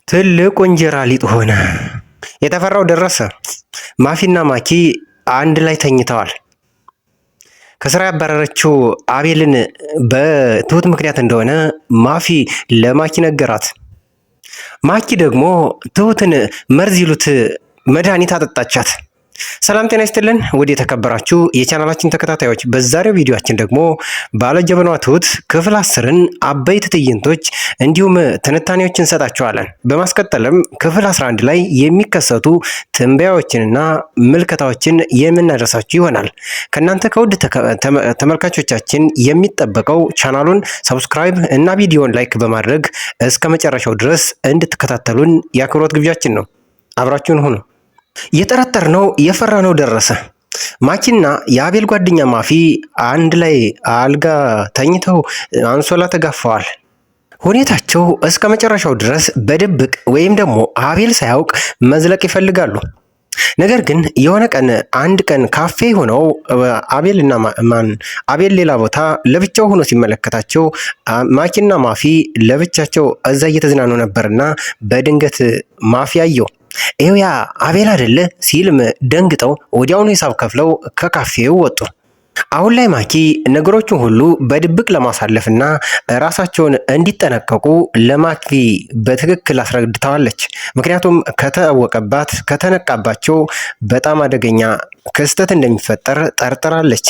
ትልቁ እንጀራ ሊጥ ሆነ። የተፈራው ደረሰ። ማፊና ማኪ አንድ ላይ ተኝተዋል። ከስራ ያባረረችው አቤልን በትሁት ምክንያት እንደሆነ ማፊ ለማኪ ነገራት። ማኪ ደግሞ ትሁትን መርዝ ይሉት መድኃኒት አጠጣቻት። ሰላም ጤና ይስጥልን ውድ የተከበራችሁ የቻናላችን ተከታታዮች፣ በዛሬው ቪዲዮአችን ደግሞ ባለጀበናዋ ትሁት ክፍል 10ን አበይት ትዕይንቶች እንዲሁም ትንታኔዎችን እንሰጣችኋለን። በማስቀጠልም ክፍል 11 ላይ የሚከሰቱ ትንበያዎችንና ምልከታዎችን የምናደርሳችሁ ይሆናል። ከእናንተ ከውድ ተመልካቾቻችን የሚጠበቀው ቻናሉን ሰብስክራይብ እና ቪዲዮን ላይክ በማድረግ እስከ መጨረሻው ድረስ እንድትከታተሉን የአክብሮት ግብዣችን ነው። አብራችሁን ሁኑ። የጠረጠርነው የፈራነው ደረሰ። ማኪና የአቤል ጓደኛ ማፊ አንድ ላይ አልጋ ተኝተው አንሶላ ተጋፈዋል። ሁኔታቸው እስከ መጨረሻው ድረስ በድብቅ ወይም ደግሞ አቤል ሳያውቅ መዝለቅ ይፈልጋሉ። ነገር ግን የሆነ ቀን አንድ ቀን ካፌ ሆነው አቤል ሌላ ቦታ ለብቻው ሆኖ ሲመለከታቸው ማኪና ማፊ ለብቻቸው እዛ እየተዝናኑ ነበርና በድንገት ማፊ አየው። ይኸው ያ አቤል አይደለ ሲልም ደንግጠው ወዲያውኑ ሂሳብ ከፍለው ከካፌው ወጡ። አሁን ላይ ማኪ ነገሮችን ሁሉ በድብቅ ለማሳለፍና ራሳቸውን እንዲጠነቀቁ ለማኪ በትክክል አስረድተዋለች። ምክንያቱም ከተነቃባቸው በጣም አደገኛ ክስተት እንደሚፈጠር ጠርጥራለች።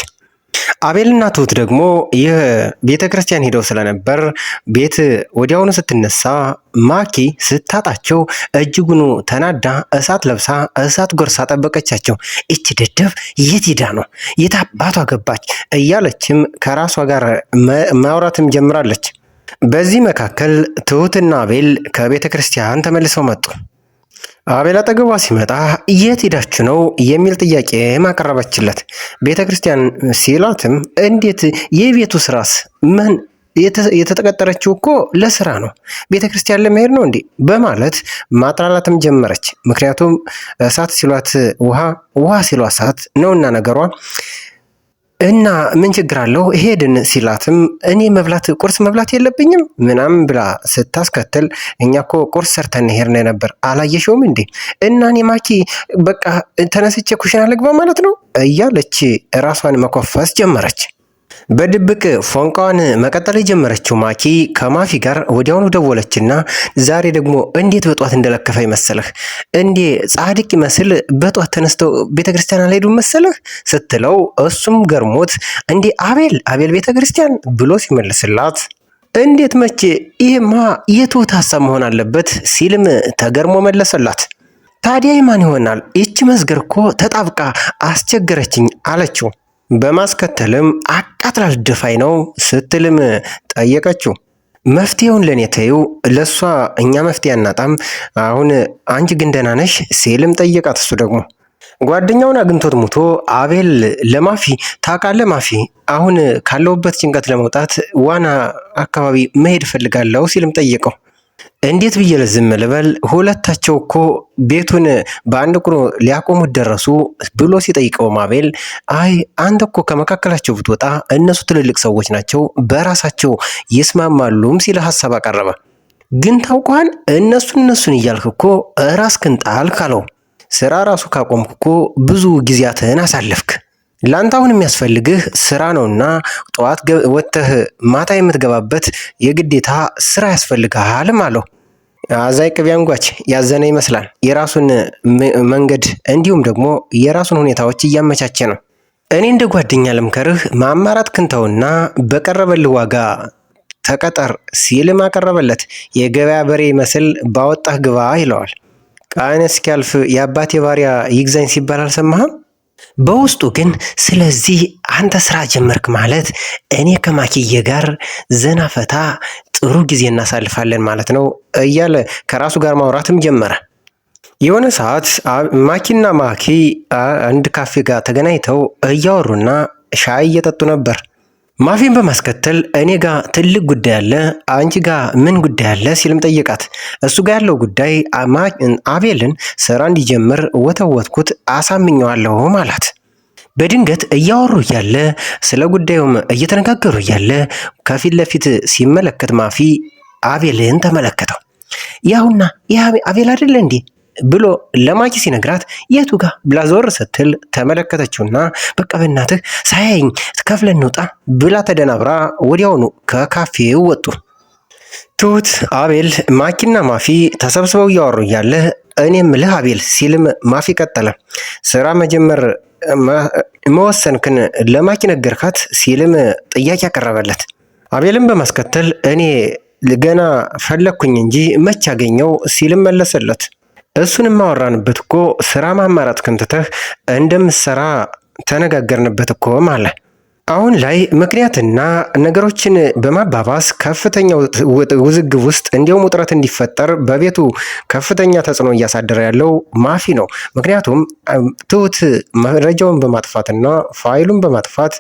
አቤልና ትሁት ደግሞ ይህ ቤተ ክርስቲያን ሄደው ስለነበር ቤት ወዲያውኑ ስትነሳ ማኪ ስታጣቸው እጅጉኑ ተናዳ እሳት ለብሳ እሳት ጎርሳ ጠበቀቻቸው። እች ደደብ የት ሄዳ ነው? የት አባቷ ገባች? እያለችም ከራሷ ጋር ማውራትም ጀምራለች። በዚህ መካከል ትሁትና አቤል ከቤተ ክርስቲያን ተመልሰው መጡ። አቤል አጠገቧ ሲመጣ የት ሄዳችሁ ነው የሚል ጥያቄ ማቀረበችለት። ቤተ ክርስቲያን ሲላትም እንዴት የቤቱ ስራስ ምን የተቀጠረችው እኮ ለስራ ነው፣ ቤተ ክርስቲያን ለመሄድ ነው እንዴ በማለት ማጥራላትም ጀመረች። ምክንያቱም እሳት ሲሏት ውሃ ሲሏት እሳት ነውና ነገሯ እና ምን ችግር አለው ሄድን ሲላትም እኔ ቁርስ መብላት የለብኝም ምናምን ብላ ስታስከትል እኛ እኮ ቁርስ ሰርተን ሄድን ነበር አላየሽውም እንዴ? እና እኔ ማኪ በቃ ተነስቼ ኩሽና ልግባ ማለት ነው እያለች ራሷን መኮፈስ ጀመረች። በድብቅ ፎንቃዋን መቀጠል የጀመረችው ማኪ ከማፊ ጋር ወዲያውኑ ደወለችና ዛሬ ደግሞ እንዴት በጧት እንደለከፈ ይመስልህ? እንዴ ጻድቅ ይመስል በጧት ተነስተው ቤተክርስቲያን አልሄዱም መሰለህ ስትለው እሱም ገርሞት እንዴ አቤል ቤተክርስቲያን ብሎ ሲመልስላት እንዴት መቼ ይሄማ የትሁት ሀሳብ መሆን አለበት ሲልም ተገርሞ መለሰላት። ታዲያ የማን ይሆናል? ይቺ መስገር እኮ ተጣብቃ አስቸገረችኝ አለችው። በማስከተልም አቃጥላ ልደፋኝ ነው ስትልም ጠየቀችው። መፍትሄውን ለኔ ተይው፣ ለሷ እኛ መፍትሄ አናጣም፣ አሁን አንቺ ግን ደህና ነሽ ሲልም ጠየቃት። እሱ ደግሞ ጓደኛውን አግኝቶት ሙቶ አቤል ለማፊ ታውቃለህ ማፊ አሁን ካለውበት ጭንቀት ለመውጣት ዋና አካባቢ መሄድ እፈልጋለሁ ሲልም ጠየቀው። እንዴት ብዬ ለዝም ልበል? ሁለታቸው እኮ ቤቱን በአንድ ቁሮ ሊያቆሙት ደረሱ ብሎ ሲጠይቀው አቤል አይ አንተ እኮ ከመካከላቸው ብትወጣ እነሱ ትልልቅ ሰዎች ናቸው በራሳቸው ይስማማሉም ሲል ሀሳብ አቀረበ። ግን ታውቋል እነሱን እያልክ እኮ ራስህን ጣልክ አለው። ስራ ራሱ ካቆምክ እኮ ብዙ ጊዜያትን አሳለፍክ። ላንተ አሁን የሚያስፈልግህ ስራ ነውና ጠዋት ወጥተህ ማታ የምትገባበት የግዴታ ስራ ያስፈልግሃል አለው። አዛይ ቅቤ አንጓች ያዘነ ይመስላል። የራሱን መንገድ እንዲሁም ደግሞ የራሱን ሁኔታዎች እያመቻቸ ነው። እኔ እንደ ጓደኛ ልምከርህ ማማራት ክንተውና በቀረበልህ ዋጋ ተቀጠር ሲልም አቀረበለት። የገበያ በሬ መስል ባወጣህ ግባ ይለዋል። ቃን እስኪያልፍ የአባቴ ባሪያ ይግዛኝ ሲባል አልሰማህም? በውስጡ ግን ስለዚህ አንተ ስራ ጀመርክ ማለት እኔ ከማኪዬ ጋር ዘና ፈታ ጥሩ ጊዜ እናሳልፋለን ማለት ነው እያለ ከራሱ ጋር ማውራትም ጀመረ። የሆነ ሰዓት ማኪና ማኪ አንድ ካፌ ጋር ተገናኝተው እያወሩና ሻይ እየጠጡ ነበር። ማፊን በማስከተል እኔ ጋር ትልቅ ጉዳይ አለ፣ አንቺ ጋር ምን ጉዳይ አለ ሲልም ጠየቃት። እሱ ጋር ያለው ጉዳይ አቤልን ስራ እንዲጀምር ወተወትኩት አሳምኘዋለሁ ማለት። በድንገት እያወሩ እያለ ስለ ጉዳዩም እየተነጋገሩ እያለ ከፊት ለፊት ሲመለከት ማፊ አቤልን ተመለከተው። ያውና አቤል አይደለ እንዴ ብሎ ለማኪ ሲነግራት የቱ ጋር ብላ ዞር ስትል ተመለከተችውና በቃ በእናትህ ሳያይኝ ከፍለን እንውጣ ብላ ተደናብራ ወዲያውኑ ከካፌው ወጡ። ትሁት፣ አቤል፣ ማኪና ማፊ ተሰብስበው እያወሩ እያለ እኔም ልህ አቤል ሲልም ማፊ ቀጠለ። ስራ መጀመር መወሰንክን ለማኪ ነገርካት ሲልም ጥያቄ ያቀረበለት። አቤልም በማስከተል እኔ ገና ፈለግኩኝ እንጂ መች አገኘው ሲልም መለሰለት። እሱንም ማወራንበት እኮ ስራ ማማራት ክንትተህ እንደምትሰራ ተነጋገርንበት እኮ አለ። አሁን ላይ ምክንያትና ነገሮችን በማባባስ ከፍተኛ ውዝግብ ውስጥ እንዲሁም ውጥረት እንዲፈጠር በቤቱ ከፍተኛ ተጽዕኖ እያሳደረ ያለው ማፊ ነው። ምክንያቱም ትሁት መረጃውን በማጥፋትና ፋይሉን በማጥፋት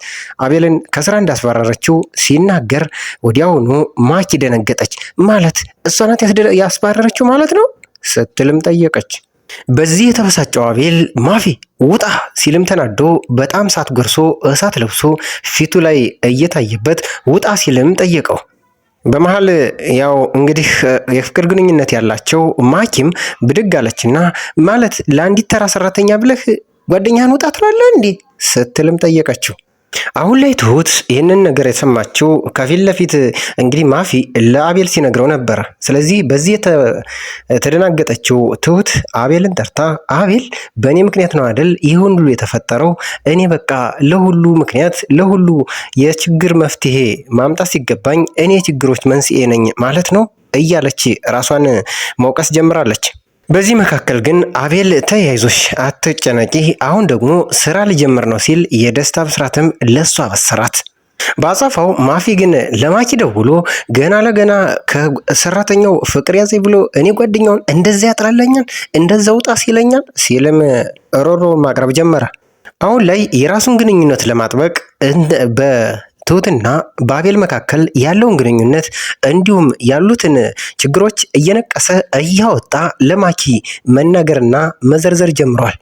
አቤልን ከስራ እንዳስባረረችው ሲናገር ወዲያውኑ ማኪ ደነገጠች። ማለት እሷ ናት ያስባረረችው ማለት ነው ስትልም ጠየቀች። በዚህ የተበሳጨው አቤል ማፊ ውጣ ሲልም ተናዶ በጣም እሳት ጎርሶ እሳት ለብሶ ፊቱ ላይ እየታየበት ውጣ ሲልም ጠየቀው። በመሃል ያው እንግዲህ የፍቅር ግንኙነት ያላቸው ማኪም ብድግ አለችና ማለት ለአንዲት ተራ ሰራተኛ ብለህ ጓደኛህን ውጣ ትላለህ እንዴ ስትልም ጠየቀችው። አሁን ላይ ትሁት ይህንን ነገር የሰማችው ከፊት ለፊት እንግዲህ ማፊ ለአቤል ሲነግረው ነበረ። ስለዚህ በዚህ የተደናገጠችው ትሁት አቤልን ጠርታ አቤል በእኔ ምክንያት ነው አይደል ይሁን ሁሉ የተፈጠረው? እኔ በቃ ለሁሉ ምክንያት ለሁሉ የችግር መፍትሄ ማምጣት ሲገባኝ እኔ የችግሮች መንስኤ ነኝ ማለት ነው እያለች ራሷን መውቀስ ጀምራለች። በዚህ መካከል ግን አቤል ተያይዞሽ አትጨነቂ፣ አሁን ደግሞ ስራ ሊጀምር ነው ሲል የደስታ ብስራትም ለሷ በሰራት። በአጸፋው ማፊ ግን ለማኪ ደውሎ ገና ለገና ከሰራተኛው ፍቅር ያዘኝ ብሎ እኔ ጓደኛውን እንደዚያ ያጥላለኛል እንደዛ ውጣ ሲለኛል ሲልም ሮሮ ማቅረብ ጀመረ። አሁን ላይ የራሱን ግንኙነት ለማጥበቅ ትሁትና በአቤል መካከል ያለውን ግንኙነት እንዲሁም ያሉትን ችግሮች እየነቀሰ እያወጣ ለማኪ መናገርና መዘርዘር ጀምሯል።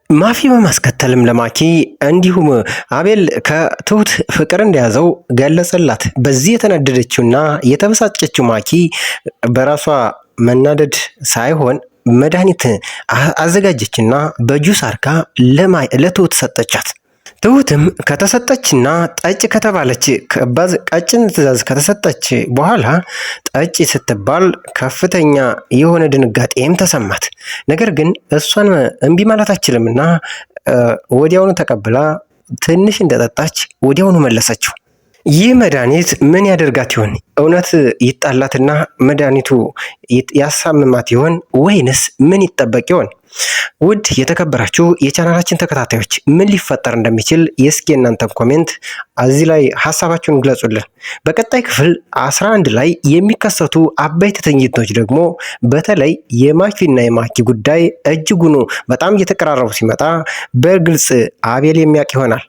ማፊ በማስከተልም ለማኪ እንዲሁም አቤል ከትሁት ፍቅር እንደያዘው ገለጸላት። በዚህ የተናደደችውና የተበሳጨችው ማኪ በራሷ መናደድ ሳይሆን መድኃኒት አዘጋጀችና በጁስ አርጋ ለትሁት ሰጠቻት። ትሁትም ከተሰጠችና ጠጭ ከተባለች ቀጭን ትዕዛዝ ከተሰጠች በኋላ ጠጭ ስትባል ከፍተኛ የሆነ ድንጋጤም ተሰማት። ነገር ግን እሷን እምቢ ማለት አትችልምና ወዲያውኑ ተቀብላ ትንሽ እንደጠጣች ወዲያውኑ መለሰችው። ይህ መድኃኒት ምን ያደርጋት ይሆን? እውነት ይጣላትና መድኃኒቱ ያሳምማት ይሆን ወይንስ ምን ይጠበቅ ይሆን? ውድ የተከበራችሁ የቻናላችን ተከታታዮች ምን ሊፈጠር እንደሚችል የእስኪ እናንተን ኮሜንት እዚህ ላይ ሀሳባችሁን ግለጹልን። በቀጣይ ክፍል 11 ላይ የሚከሰቱ አበይት ትዕይንቶች ደግሞ በተለይ የማፊና የማኪ ጉዳይ እጅጉኑ በጣም እየተቀራረቡ ሲመጣ በግልጽ አቤል የሚያውቅ ይሆናል።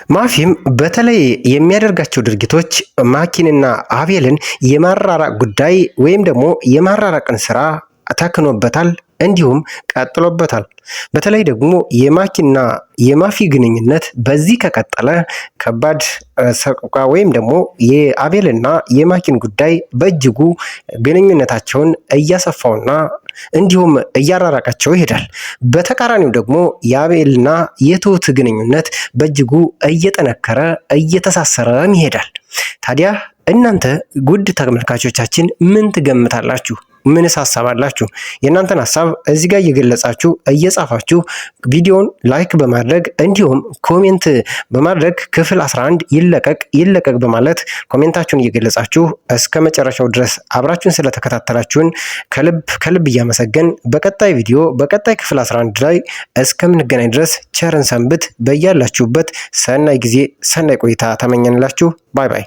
ማፊም በተለይ የሚያደርጋቸው ድርጊቶች ማኪንና አቤልን የማራራቅ ጉዳይ ወይም ደግሞ የማራራቅን ስራ ተክኖበታል፣ እንዲሁም ቀጥሎበታል። በተለይ ደግሞ የማኪና የማፊ ግንኙነት በዚህ ከቀጠለ ከባድ ሰቆቃ ወይም ደግሞ የአቤልና የማኪን ጉዳይ በእጅጉ ግንኙነታቸውን እያሰፋውና እንዲሁም እያራራቃቸው ይሄዳል። በተቃራኒው ደግሞ የአቤልና የትሁት ግንኙነት በእጅጉ እየጠነከረ እየተሳሰረም ይሄዳል። ታዲያ እናንተ ጉድ ተመልካቾቻችን ምን ትገምታላችሁ? ምንስ ሀሳብ አላችሁ? የእናንተን ሀሳብ እዚህ ጋር እየገለጻችሁ እየጻፋችሁ ቪዲዮውን ላይክ በማድረግ እንዲሁም ኮሜንት በማድረግ ክፍል 11 ይለቀቅ በማለት ኮሜንታችሁን እየገለጻችሁ እስከ መጨረሻው ድረስ አብራችሁን ስለተከታተላችሁን ከልብ እያመሰገን በቀጣይ ቪዲዮ በቀጣይ ክፍል 11 ላይ እስከምንገናኝ ድረስ ቸርን ሰንብት። በያላችሁበት ሰናይ ጊዜ ሰናይ ቆይታ ተመኘንላችሁ። ባይ ባይ።